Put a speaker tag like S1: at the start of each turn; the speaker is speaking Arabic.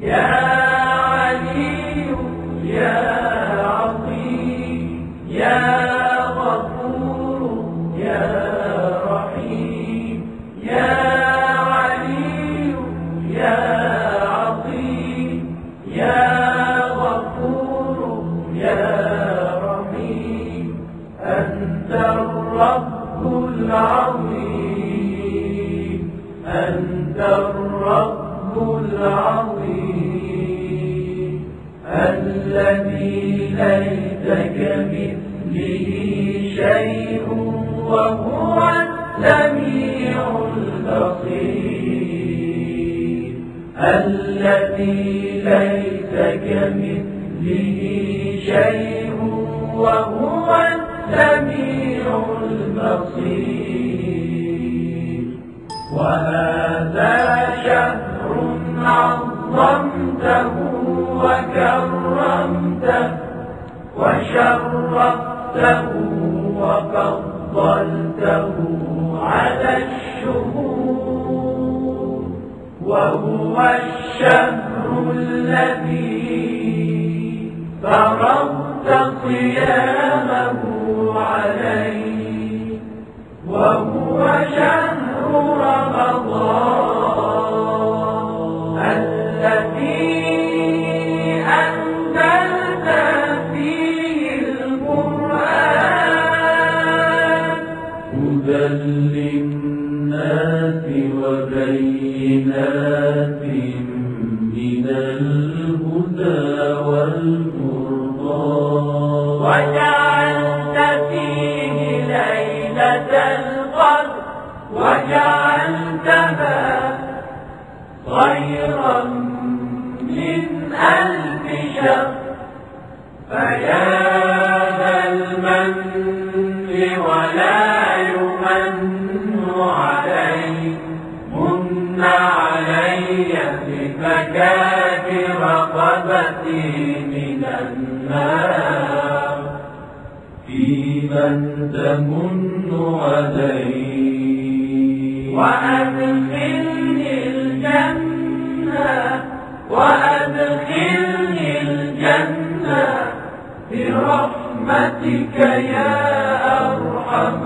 S1: يا علي يا عظيم يا غفور يا رحيم يا علي يا عظيم يا غفور يا رحيم أنت الرب العظيم أنت الرب العظيم الذي ليس كمثله شيء وهو السميع البصير الذي ليس كمثله شيء وهو السميع البصير وهذا شهر عظمته وكرمته وشرفته وفضلته على الشهور وهو الشهر الذي فرضت صيامه عليه وهو شهر رمضان الذي أنزلت فيه القرآن هدى للناس وبينات من الهدى والفرقان وجعلت فيه ليلة القدر وجعلتها خيرا من 1000 شهر فيا ذا المن ولا يمن علي من علي بفكاك رقبتي من النار في من تمن علي وأدخلني الجنة برحمتك يا أرحم